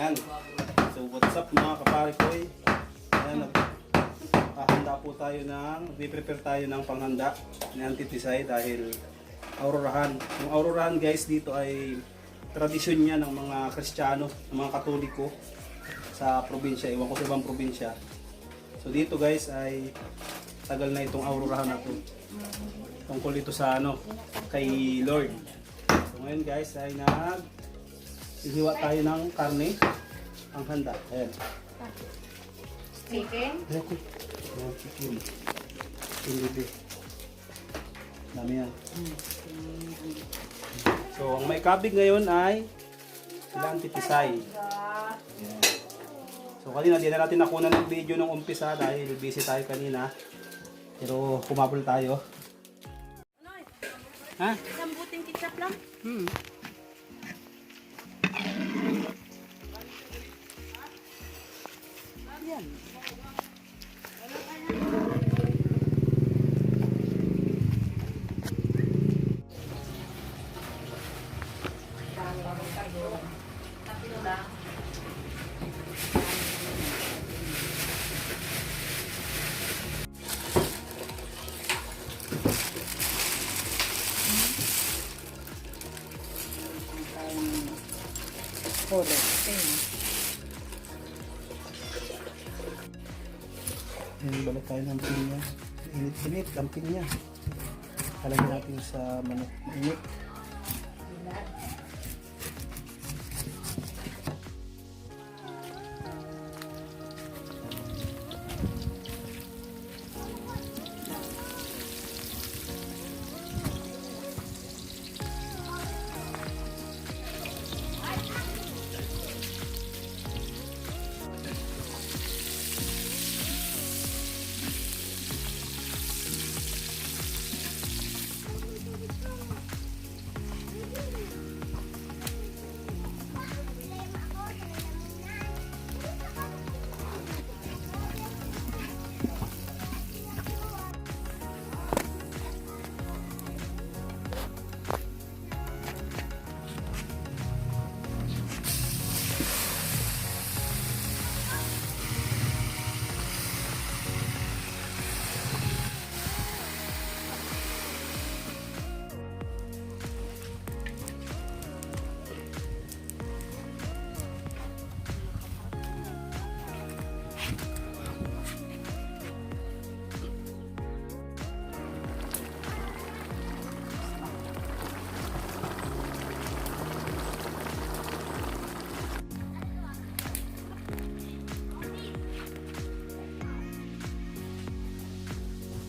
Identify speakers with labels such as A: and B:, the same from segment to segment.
A: Ayan. So what's up mga kapare ko eh. Ayan, hahanda po tayo prepare tayo ng panghanda ni Auntie Tisay dahil Aurorahan. Yung Aurorahan guys dito ay tradisyon niya ng mga Kristiyano, ng mga Katoliko sa probinsya, iwan ko sa ibang probinsya. So dito guys ay tagal na itong Aurorahan na to. Tungkol ito sa kay Lord. So ngayon guys ay hihiwa tayo ng karne ang handa. Ayan.
B: Chicken?
A: Ayan, chicken. Chicken. Dami yan. So ang may kabig ngayon ay sila Auntie Tisay. Ayan. So kanina di na natin nakunan ng video nung umpisa dahil busy tayo kanina. Pero kumabol tayo. Ha?
B: Isang buting ketchup lang?
A: Yan. Ayan, balik tayo ng pinya. Init-init ang pinya. Halagyan natin sa manok. Init.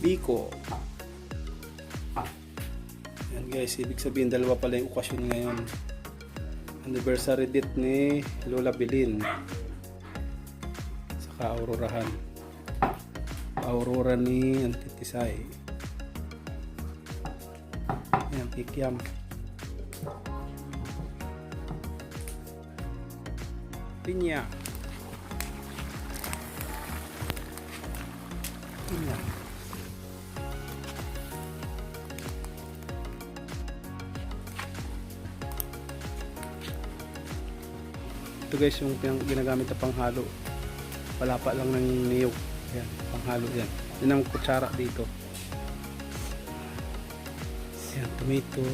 A: Biko. Yan guys, ibig sabihin dalawa pala yung okasyon ngayon. Anniversary date ni Lola Bilin. Saka Aurorahan. Aurora ni Auntie Tisay. Yan, kikiam. Pinya. Pinya. Ito guys yung ginagamit na panghalo. Palapa lang ng niyog. Yan, panghalo yan. Yan ang kutsara dito. Yan, tomato,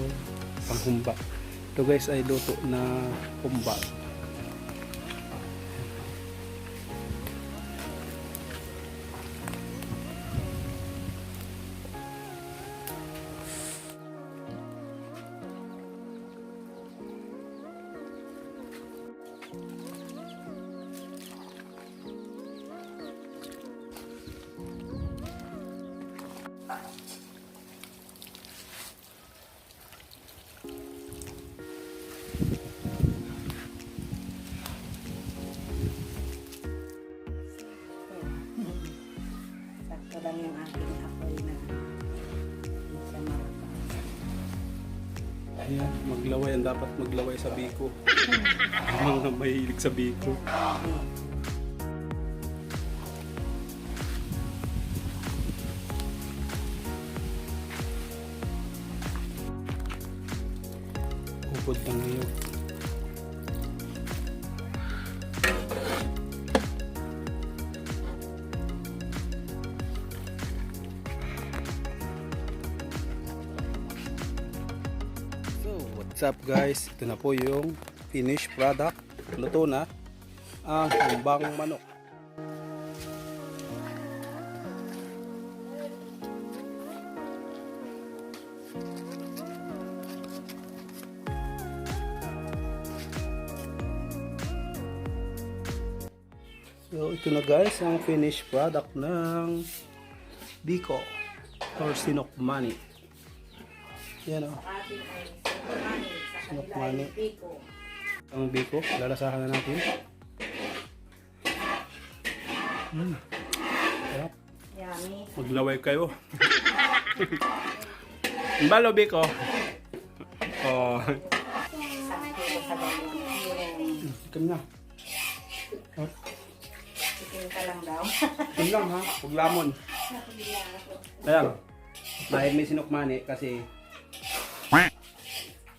A: panghumba. Ito guys ay luto na humba.
B: Sakto lang yung aking apoy na hindi siya marapas.
A: Ayan, maglaway. Ang dapat maglaway sa biko. Mga mahilig sa biko. Upod lang ngayon. What's up guys? Ito na po yung finished product. Luto na ang humbang manok. So ito na guys ang finished product ng Biko or Sinokmani. Yan o. Sinokmani. Ang Biko, lalasahan na natin. Sarap.
B: Yummy.
A: Maglaway kayo. Balo Biko. Oh. Ikan na. Oh.
B: Chicken ka lang daw.
A: Ikan lang ha, huwag lamon. Ayan. Dahil may Sinokmani kasi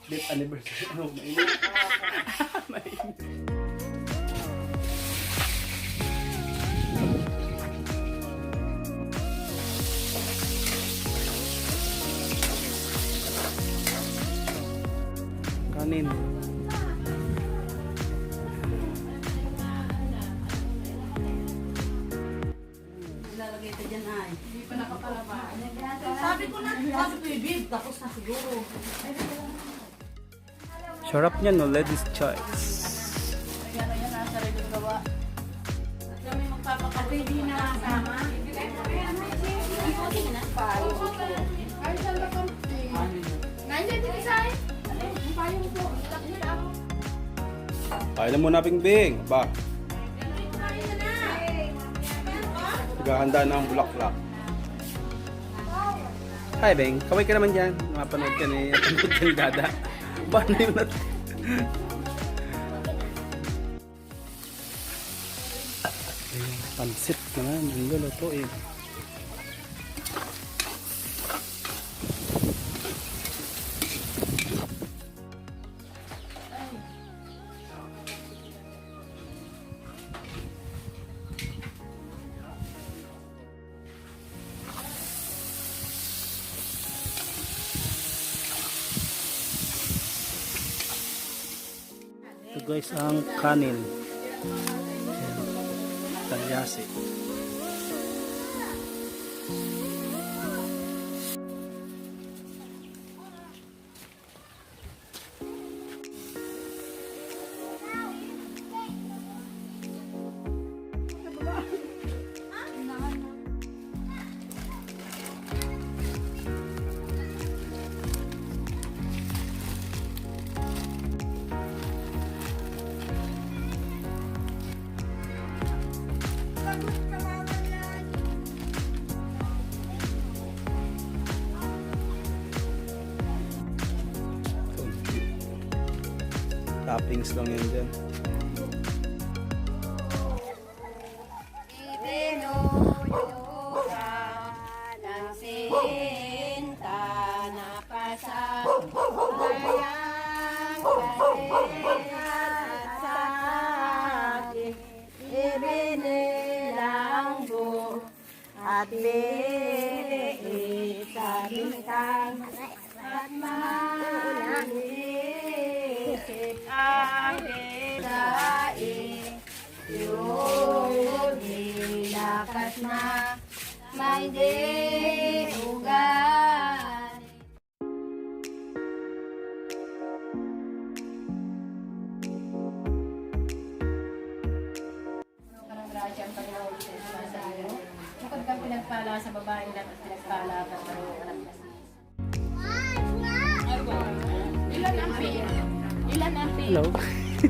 A: death anniversary. Ano, mainit. Mainit. Kanin.
B: Lalagay ito dyan ay.
C: Hindi pa nakapalaba. Sabi ko babe, tapos na siguro.
A: Sarap niyan, no? Ladies choice.
C: Ayan, nasa rin yung gawa. At kami magpapakapit.
B: Pwede na kasama.
C: Ay, saan ba kang nandiyan din isa eh. Ang payong po.
A: Kaya na muna Bingbing. Ba? Naghahanda na ang bulaklak. Hi Bing, kaway ka naman dyan. Mapanood ka ni Panood ka ni Dada. Ba na yun natin? Pansit naman, ang lulutuin. Ito guys ang kanin. Talyasi. Toppings lang yan dyan.
B: At liit sa bintang at maliit ang hitae yung nilakas na may diugan.
C: Parang grasya ang Panginoon sa iyo. Bukod kang pinagpala sa babae lang at pinagpala ka sa iyong anak na si Ilan ang pin? Ilan ang pin?
A: Hello.
D: Si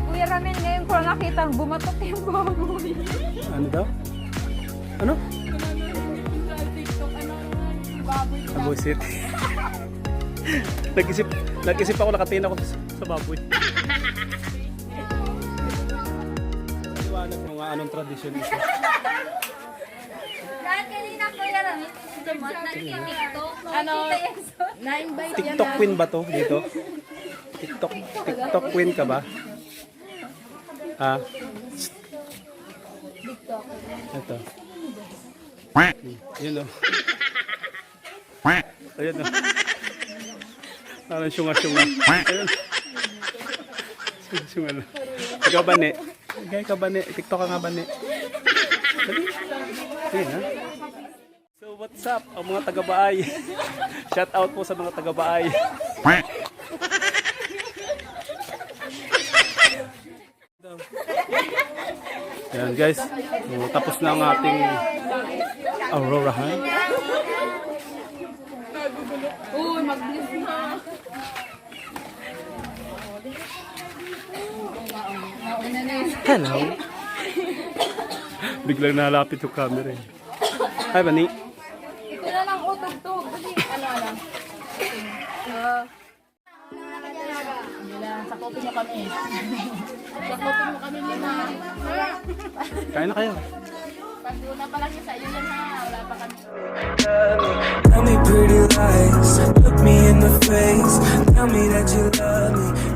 D: Kuya Ramil ngayon ko lang nakita bumatok yung baboy.
A: Ano daw? Ano? Abusit. nag-isip ako nakatingin ako sa baboy. Paliwanag mo nga anong tradisyon ito.
D: Dahil kanina Kuya Ramil, nag-tiktok.
C: Ano? Na-invite yan
A: TikTok queen ba to dito? TikTok queen ka ba? Ah. Ito. Yun o. Ayun o. Parang syunga-syunga. Ayun. Syunga lang. Ikaw bani. Ikaw bani. TikTok ka nga bani. Dali. Sige na. So what's up ang mga taga-Baay? Shout out po sa mga taga-Baay. Yan guys. Tapos na ang ating aurorahan.
D: Uy, mag-bless na.
A: Hello. Biglang nalapit yung camera eh. Hi, Bani.
D: Ito na lang utog-tog. Kasi ano lang.
C: Sakopin mo kami. Sakopin mo kami lima.
A: Kain na kayo.
C: Pag una pa lang yun sa iyo yan ha. Wala pa kami.
E: Tell me pretty lies, look me in the face. Tell me that you love me.